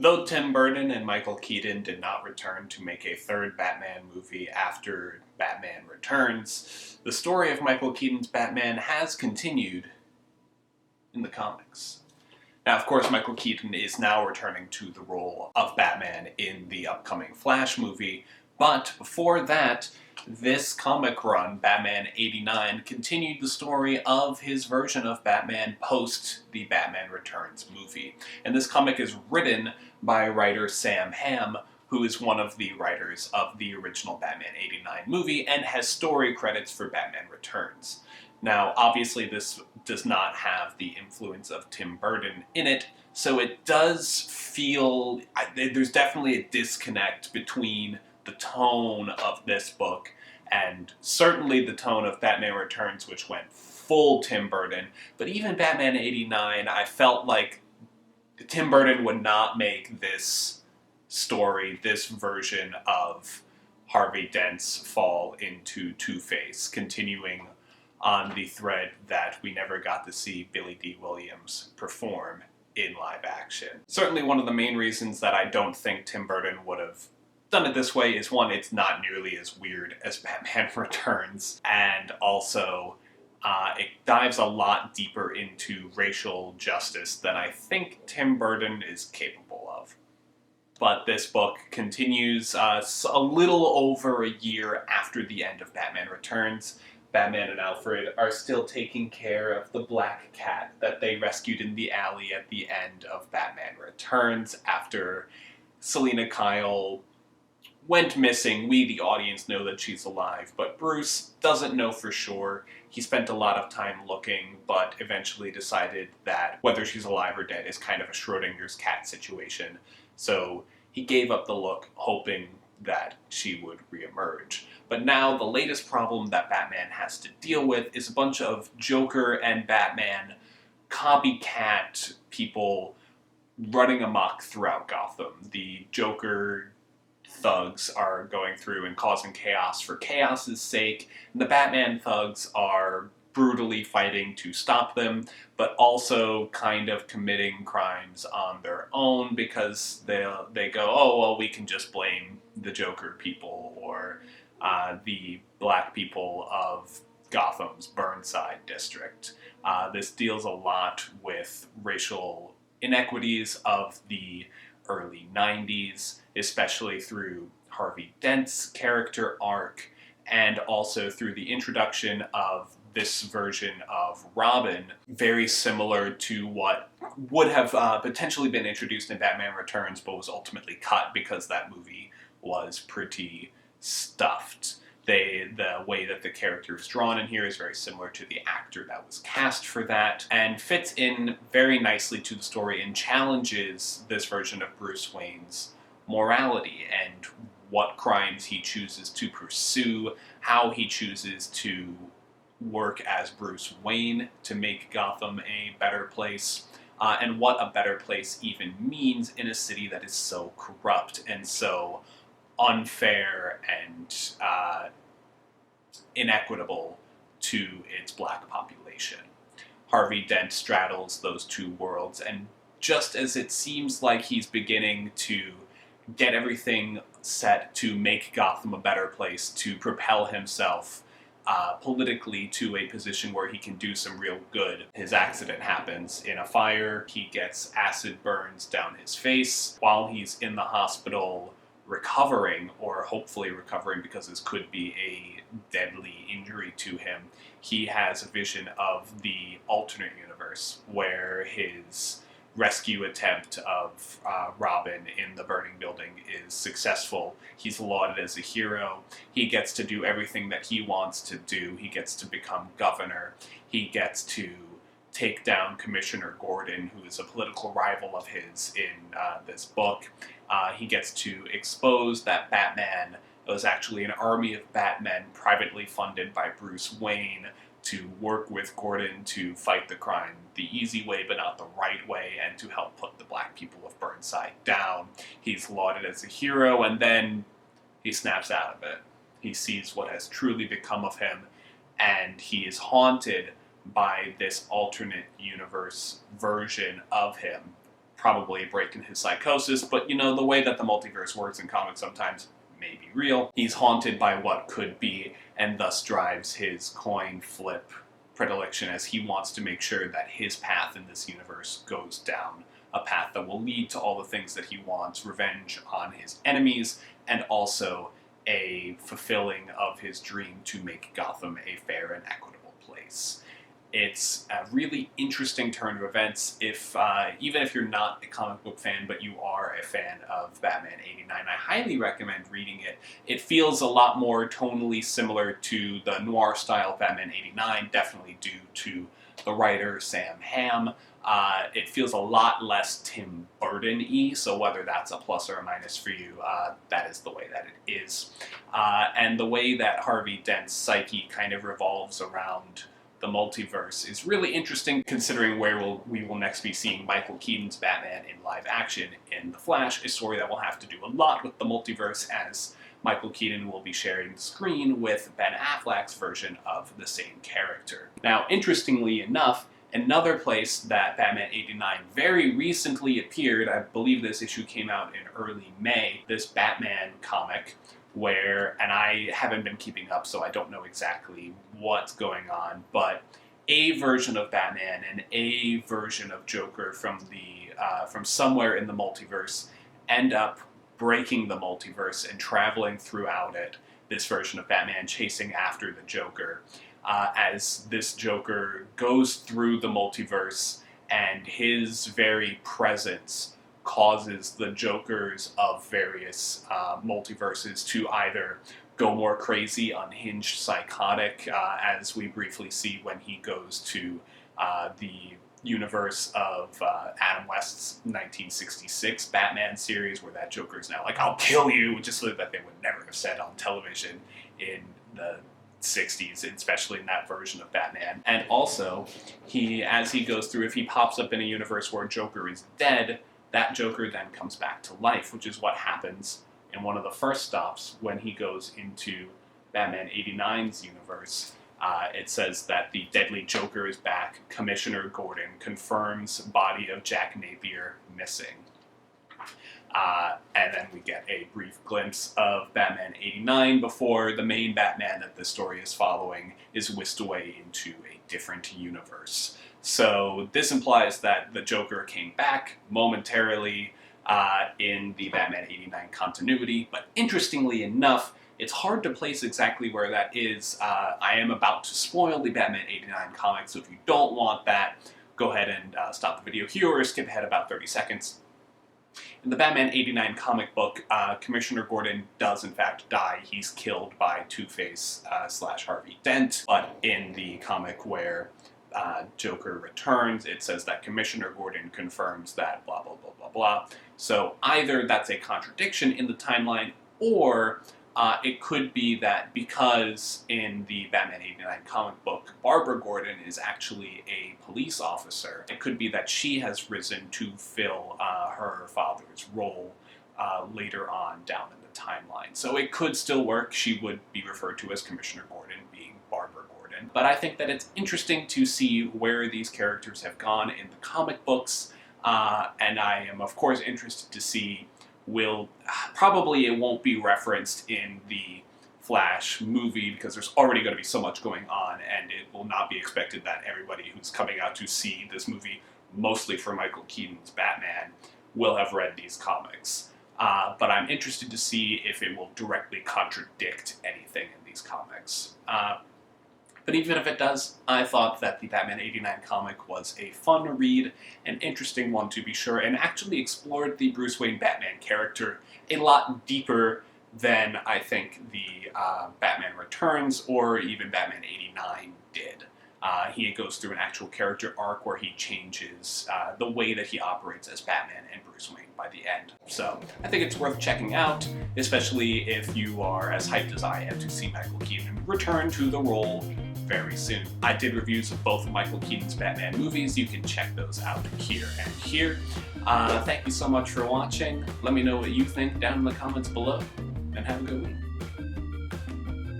Though Tim Burton and Michael Keaton did not return to make a third Batman movie after Batman Returns, the story of Michael Keaton's Batman has continued in the comics. Now, of course, Michael Keaton is now returning to the role of Batman in the upcoming Flash movie, but before that, this comic run, Batman '89, continued the story of his version of Batman post the Batman Returns movie. And this comic is written by writer Sam Hamm, who is one of the writers of the original Batman '89 movie and has story credits for Batman Returns. Now, obviously, this does not have the influence of Tim Burton in it, so it does feel... there's definitely a disconnect between the tone of this book and certainly the tone of Batman Returns, which went full Tim Burton. But even Batman '89, I felt like Tim Burton would not make this story, this version of Harvey Dent's fall into Two-Face, continuing on the thread that we never got to see Billy D. Williams perform in live action. Certainly one of the main reasons that I don't think Tim Burton would have done it this way is, one, it's not nearly as weird as Batman Returns, and also it dives a lot deeper into racial justice than I think Tim Burton is capable of. But this book continues a little over a year after the end of Batman Returns. Batman and Alfred are still taking care of the black cat that they rescued in the alley at the end of Batman Returns after Selina Kyle went missing. We, the audience, know that she's alive, but Bruce doesn't know for sure. He spent a lot of time looking, but eventually decided that whether she's alive or dead is kind of a Schrodinger's cat situation. So he gave up the look, hoping that she would reemerge. But now the latest problem that Batman has to deal with is a bunch of Joker and Batman copycat people running amok throughout Gotham. The Joker thugs are going through and causing chaos for chaos's sake, and the Batman thugs are brutally fighting to stop them, but also kind of committing crimes on their own because they go, oh, well, we can just blame the Joker people or the black people of Gotham's Burnside district. This deals a lot with racial inequities of the early 90s, especially through Harvey Dent's character arc, and also through the introduction of this version of Robin, very similar to what would have potentially been introduced in Batman Returns, but was ultimately cut because that movie was pretty stuffed. The way that the character is drawn in here is very similar to the actor that was cast for that, and fits in very nicely to the story and challenges this version of Bruce Wayne's morality and what crimes he chooses to pursue, how he chooses to work as Bruce Wayne to make Gotham a better place, and what a better place even means in a city that is so corrupt and so unfair and inequitable to its black population. Harvey Dent straddles those two worlds, and just as it seems like he's beginning to get everything set to make Gotham a better place, to propel himself politically to a position where he can do some real good, his accident happens in a fire. He gets acid burns down his face while he's in the hospital recovering, or hopefully recovering because this could be a deadly injury to him. He has a vision of the alternate universe where his rescue attempt of Robin in the burning building is successful. He's lauded as a hero. He gets to do everything that he wants to do. He gets to become governor. He gets to take down Commissioner Gordon, who is a political rival of his in this book. He gets to expose that Batman was actually an army of Batmen privately funded by Bruce Wayne to work with Gordon to fight the crime the easy way but not the right way, and to help put the black people of Burnside down. He's lauded as a hero, and then he snaps out of it. He sees what has truly become of him, and he is haunted by this alternate universe version of him probably a break in his psychosis, but you know, the way that the multiverse works in comics sometimes may be real. He's haunted by what could be, and thus drives his coin flip predilection as he wants to make sure that his path in this universe goes down a path that will lead to all the things that he wants, revenge on his enemies, and also a fulfilling of his dream to make Gotham a fair and equitable place. It's a really interesting turn of events. Even if you're not a comic book fan, but you are a fan of Batman '89, I highly recommend reading it. It feels a lot more tonally similar to the noir style Batman '89, definitely due to the writer Sam Hamm. It feels a lot less Tim Burton-y, so whether that's a plus or a minus for you, that is the way that it is. And the way that Harvey Dent's psyche kind of revolves around the multiverse is really interesting, considering where we will next be seeing Michael Keaton's Batman in live action in The Flash, a story that will have to do a lot with the multiverse, as Michael Keaton will be sharing the screen with Ben Affleck's version of the same character. Now, interestingly enough, another place that Batman '89 very recently appeared, I believe this issue came out in early May, this Batman comic, and I haven't been keeping up, so I don't know exactly what's going on, but a version of Batman and a version of Joker from somewhere in the multiverse end up breaking the multiverse and traveling throughout it, this version of Batman chasing after the Joker, as this Joker goes through the multiverse, and his very presence causes the Jokers of various multiverses to either go more crazy, unhinged, psychotic, as we briefly see when he goes to the universe of Adam West's 1966 Batman series, where that Joker is now like, "I'll kill you," just so that they would never have said on television in the 60s, especially in that version of Batman. And also, as he goes through, if he pops up in a universe where Joker is dead, that Joker then comes back to life, which is what happens in one of the first stops when he goes into Batman '89's universe. It says that the deadly Joker is back. Commissioner Gordon confirms body of Jack Napier missing. And then we get a brief glimpse of Batman '89 before the main Batman that the story is following is whisked away into a different universe. So this implies that the Joker came back momentarily in the Batman '89 continuity, but interestingly enough, it's hard to place exactly where that is. I am about to spoil the Batman '89 comic, so if you don't want that, go ahead and stop the video here or skip ahead about 30 seconds. In the Batman '89 comic book, Commissioner Gordon does in fact die. He's killed by Two-Face / Harvey Dent, but in the comic where Joker returns, it says that Commissioner Gordon confirms that blah blah blah blah blah. So either that's a contradiction in the timeline, or it could be that because in the Batman '89 comic book, Barbara Gordon is actually a police officer. It could be that she has risen to fill her father's role later on down in the timeline. So it could still work. She would be referred to as Commissioner Gordon, being Barbara Gordon. But I think that it's interesting to see where these characters have gone in the comic books, and I am of course interested to see probably it won't be referenced in the Flash movie because there's already going to be so much going on, and it will not be expected that everybody who's coming out to see this movie, mostly for Michael Keaton's Batman, will have read these comics. But I'm interested to see if it will directly contradict anything in these comics. But even if it does, I thought that the Batman '89 comic was a fun read, an interesting one to be sure, and actually explored the Bruce Wayne Batman character a lot deeper than I think the Batman Returns or even Batman '89 did. He goes through an actual character arc where he changes the way that he operates as Batman and Bruce Wayne by the end. So I think it's worth checking out, especially if you are as hyped as I am to see Michael Keaton return to the role very soon. I did reviews of both of Michael Keaton's Batman movies. You can check those out here and here. Thank you so much for watching. Let me know what you think down in the comments below, and have a good week.